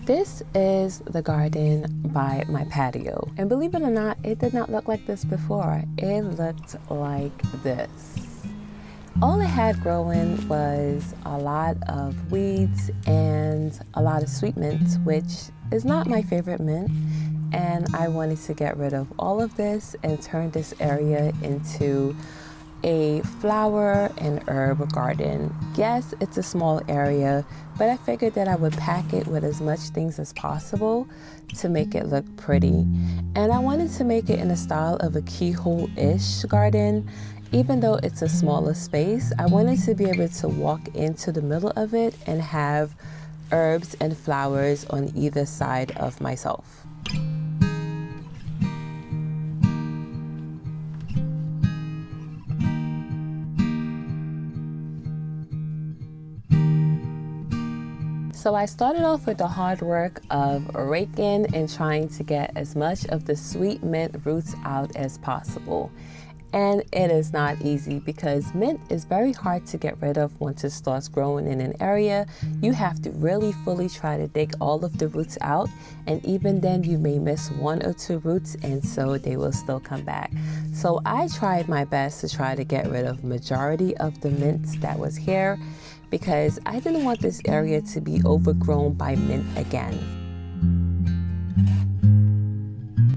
This is the garden by my patio. And believe it or not, it did not look like this before. It looked like this. All it had growing was a lot of weeds and a lot of sweet mint, which is not my favorite mint. And I wanted to get rid of all of this and turn this area into a flower and herb garden. Yes, it's a small area, but I figured that I would pack it with as much things as possible to make it look pretty. And I wanted to make it in the style of a keyhole-ish garden. Even though it's a smaller space, I wanted to be able to walk into the middle of it and have herbs and flowers on either side of myself. So I started off with the hard work of raking and trying to get as much of the sweet mint roots out as possible. And it is not easy because mint is very hard to get rid of once it starts growing in an area. You have to really fully try to dig all of the roots out, and even then you may miss one or two roots, and so they will still come back. So I tried my best to try to get rid of majority of the mint that was here, because I didn't want this area to be overgrown by mint again.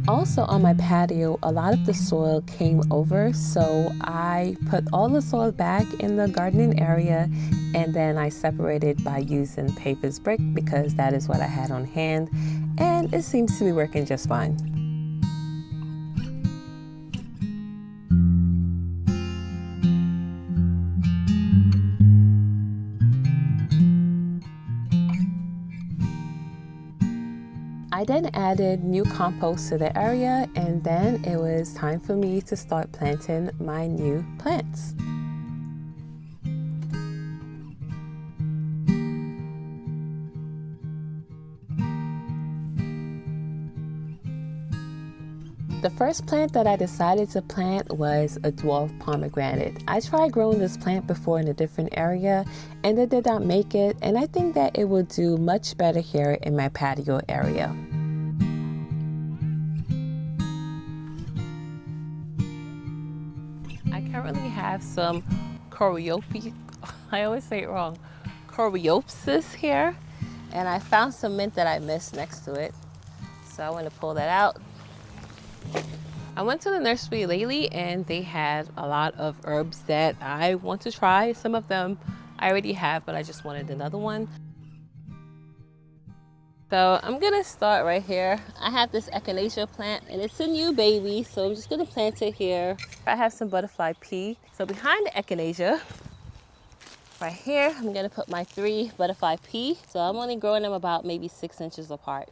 Also on my patio, a lot of the soil came over, so I put all the soil back in the gardening area, and then I separated by using paver's brick because that is what I had on hand, and it seems to be working just fine. I then added new compost to the area, and then it was time for me to start planting my new plants. The first plant that I decided to plant was a dwarf pomegranate. I tried growing this plant before in a different area and it did not make it, and I think that it will do much better here in my patio area. I currently have some I always say it wrong, coreopsis here, and I found some mint that I missed next to it, so I want to pull that out. I went to the nursery lately and they had a lot of herbs that I want to try. Some of them I already have, but I just wanted another one. So I'm gonna start right here. I have this echinacea plant and it's a new baby, so I'm just gonna plant it here. I have some butterfly pea. So behind the echinacea, right here, I'm gonna put my 3 butterfly pea. So I'm only growing them about maybe 6 inches apart.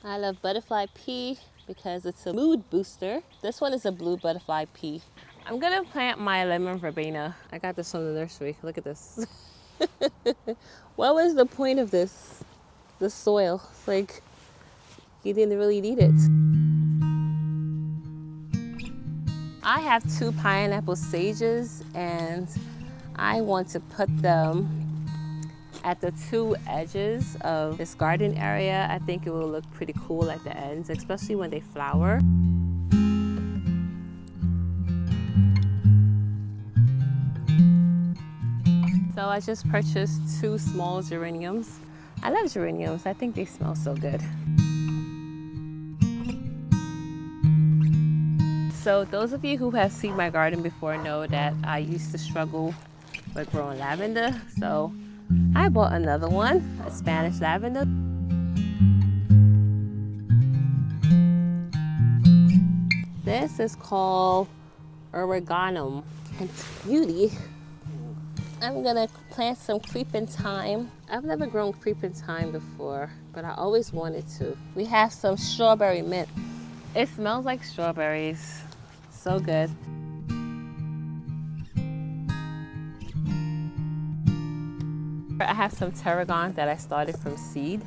I love butterfly pea because it's a mood booster. This one is a blue butterfly pea. I'm gonna plant my lemon verbena. I got this from the nursery. Look at this. What was the point of this soil? Like, you didn't really need it. I have 2 pineapple sages and I want to put them at the 2 edges of this garden area. I think it will look pretty cool at the ends, especially when they flower. So I just purchased 2 small geraniums. I love geraniums. I think they smell so good. So those of you who have seen my garden before know that I used to struggle with growing lavender. So I bought another one, a Spanish lavender. This is called oregano and beauty. I'm gonna plant some creeping thyme. I've never grown creeping thyme before, but I always wanted to. We have some strawberry mint. It smells like strawberries. So good. I have some tarragon that I started from seed.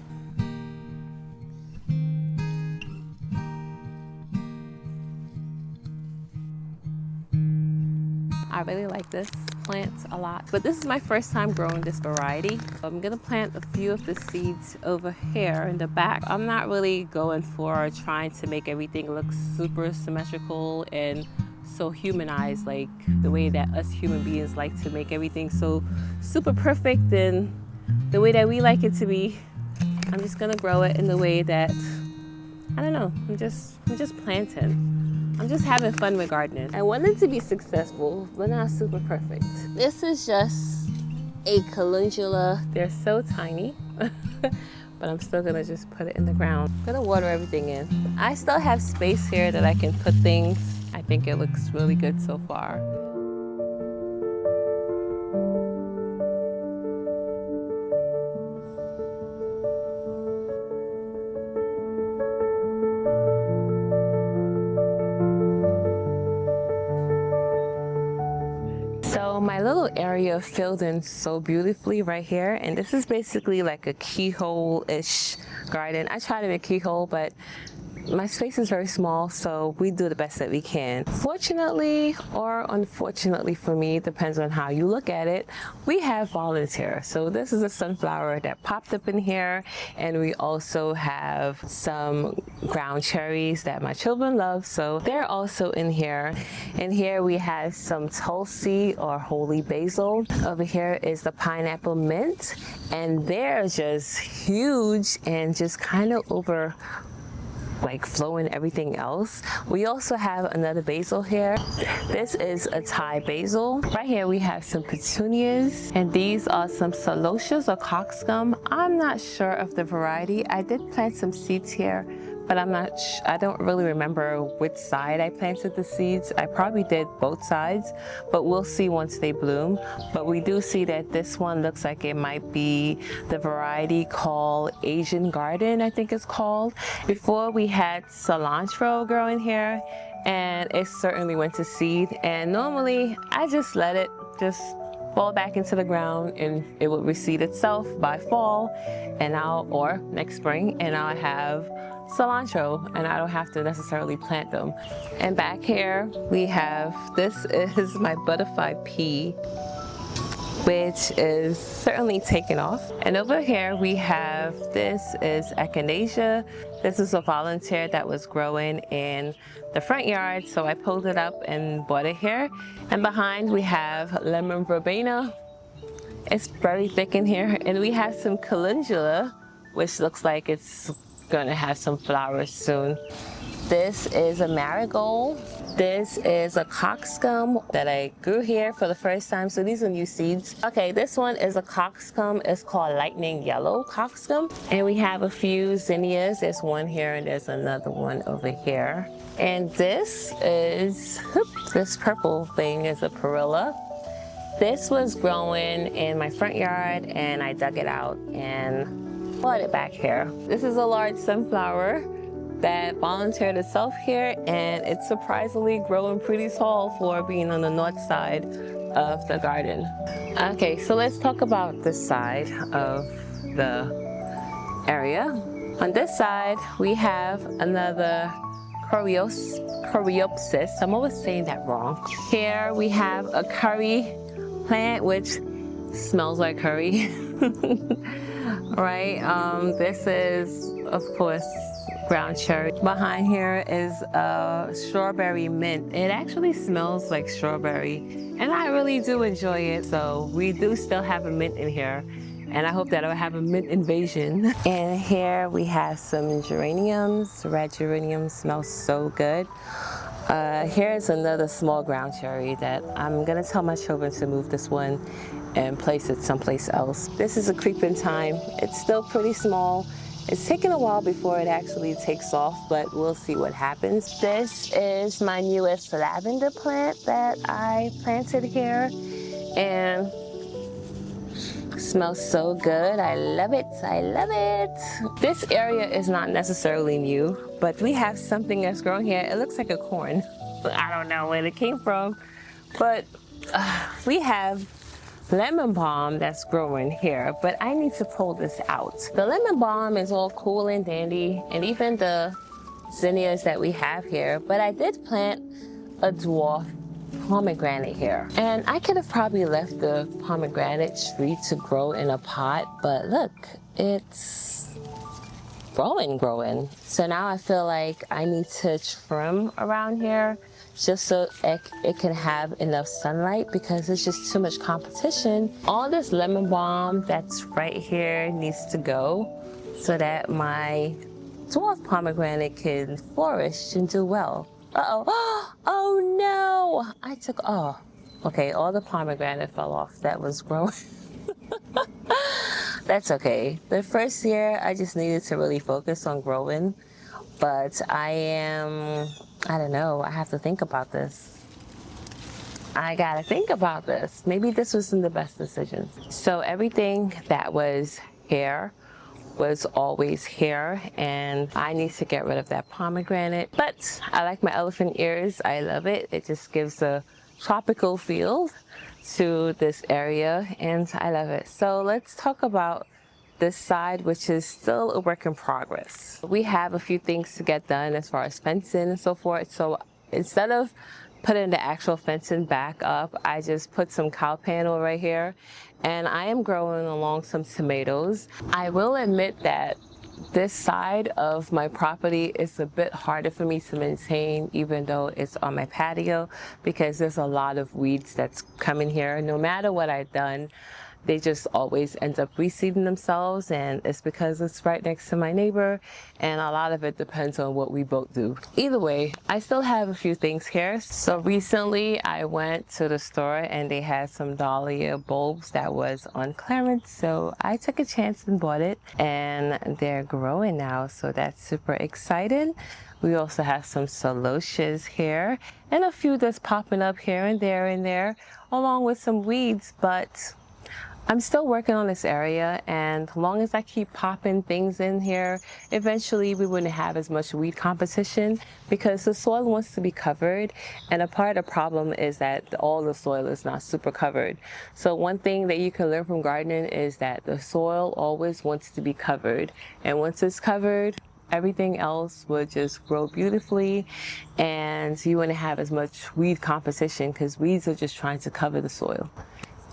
I really like this plants a lot, but this is my first time growing this variety. I'm gonna plant a few of the seeds over here in the back. I'm not really going for trying to make everything look super symmetrical and so humanized, like the way that us human beings like to make everything so super perfect and the way that we like it to be. I'm just gonna grow it in the way that, I don't know, I'm just planting. I'm just having fun with gardening. I want it to be successful, but not super perfect. This is just a calendula. They're so tiny, but I'm still gonna just put it in the ground. I'm gonna water everything in. I still have space here that I can put things. I think it looks really good so far. So my little area filled in so beautifully right here, and this is basically like a keyhole-ish garden. I try to make keyhole, but my space is very small, so we do the best that we can. Fortunately or unfortunately for me, depends on how you look at it, we have volunteers. So this is a sunflower that popped up in here, and we also have some ground cherries that my children love, so they're also in here. And here we have some tulsi or holy basil. Over here is the pineapple mint, and they're just huge and just kind of over like flowing everything else. We also have another basil here. This is a Thai basil. Right here we have some petunias, and these are some celotias or cockscomb. I'm not sure of the variety. I did plant some seeds here, but I don't really remember which side I planted the seeds. I probably did both sides, but we'll see once they bloom. But we do see that this one looks like it might be the variety called Asian Garden, I think it's called. Before we had cilantro growing here, and it certainly went to seed. And normally I just let it just fall back into the ground and it will reseed itself by fall, and or next spring, and I'll have cilantro and I don't have to necessarily plant them. And back here we have, this is my butterfly pea, which is certainly taken off. And over here we have, this is echinacea. This is a volunteer that was growing in the front yard, so I pulled it up and bought it here. And behind we have lemon verbena. It's very thick in here. And we have some calendula, which looks like it's gonna have some flowers soon. This is a marigold. This is a cockscomb that I grew here for the first time. So these are new seeds. Okay, this one is a cockscomb. It's called lightning yellow cockscomb. And we have a few zinnias. There's one here and there's another one over here. And this is, this purple thing is a perilla. This was growing in my front yard and I dug it out and brought it back here. This is a large sunflower that volunteered itself here, and it's surprisingly growing pretty tall for being on the north side of the garden. Okay, so let's talk about this side of the area. On this side, we have another coreopsis. I'm always saying that wrong. Here we have a curry plant, which smells like curry. Right? This is, of course, ground cherry. Behind here is a strawberry mint. It actually smells like strawberry, and I really do enjoy it. So we do still have a mint in here, and I hope that I'll have a mint invasion. And here we have some geraniums. Red geraniums smell so good. Here's another small ground cherry that I'm gonna tell my children to move this one and place it someplace else. This is a creeping thyme. It's still pretty small. It's taken a while before it actually takes off, but we'll see what happens. This is my newest lavender plant that I planted here, and it smells so good. I love it, I love it. This area is not necessarily new, but we have something that's growing here. It looks like a corn. I don't know where it came from, but we have lemon balm that's growing here, but I need to pull this out. The lemon balm is all cool and dandy, and even the zinnias that we have here, but I did plant a dwarf pomegranate here. And I could have probably left the pomegranate tree to grow in a pot, but look, it's growing. So now I feel like I need to trim around here just so it can have enough sunlight, because it's just too much competition. All this lemon balm that's right here needs to go so that my dwarf pomegranate can flourish and do well. Uh-oh. Oh no! Okay, all the pomegranate fell off that was growing. That's okay. The first year, I just needed to really focus on growing. But I don't know, I have to think about this. I gotta think about this. Maybe this wasn't the best decision. So everything that was here was always here, and I need to get rid of that pomegranate. But I like my elephant ears. I love it. It just gives a tropical feel to this area, and I love it. So let's talk about this side, which is still a work in progress. We have a few things to get done as far as fencing and so forth. So instead of putting the actual fencing back up, I just put some cow panel right here, and I am growing along some tomatoes. I will admit that this side of my property is a bit harder for me to maintain, even though it's on my patio, because there's a lot of weeds that's coming here. No matter what I've done, they just always end up reseeding themselves, and it's because it's right next to my neighbor, and a lot of it depends on what we both do. Either way, I still have a few things here. So recently I went to the store and they had some dahlia bulbs that was on clearance, so I took a chance and bought it, and they're growing now, so that's super exciting. We also have some celotias here and a few that's popping up here and there, along with some weeds, but I'm still working on this area, and as long as I keep popping things in here, eventually we wouldn't have as much weed competition, because the soil wants to be covered, and a part of the problem is that all the soil is not super covered. So one thing that you can learn from gardening is that the soil always wants to be covered, and once it's covered, everything else would just grow beautifully, and you wouldn't have as much weed competition, because weeds are just trying to cover the soil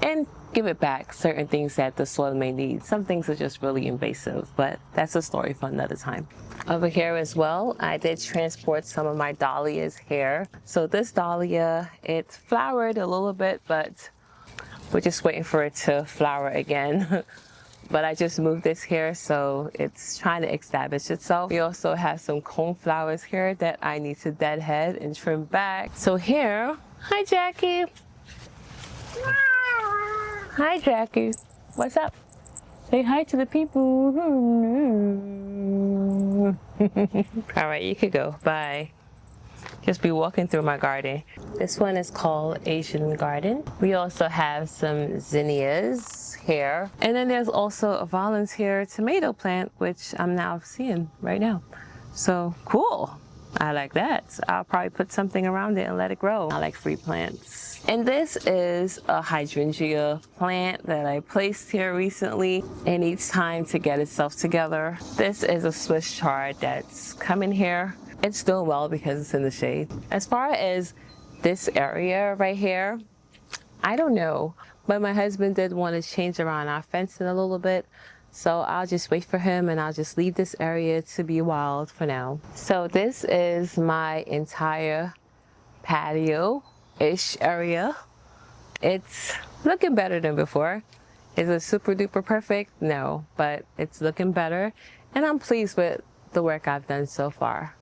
and give it back certain things that the soil may need. Some things are just really invasive, but that's a story for another time. Over here as well, I did transport some of my dahlias here. So this dahlia, it flowered a little bit, but we're just waiting for it to flower again. But I just moved this here, so it's trying to establish itself. We also have some cone flowers here that I need to deadhead and trim back. So here, hi Jackie. Hi Jackie, what's up? Say hi to the people. All right, you could go, bye. Just be walking through my garden. This one is called Asian Garden. We also have some zinnias here. And then there's also a volunteer tomato plant, which I'm now seeing right now. So cool. I like that. I'll probably put something around it and let it grow. I like free plants. And this is a hydrangea plant that I placed here recently. It needs time to get itself together. This is a Swiss chard that's coming here. It's doing well because it's in the shade. As far as this area right here, I don't know, but my husband did want to change around our fencing a little bit. So I'll just wait for him, and I'll just leave this area to be wild for now. So this is my entire patio-ish area. It's looking better than before. Is it super duper perfect? No, but it's looking better, and I'm pleased with the work I've done so far.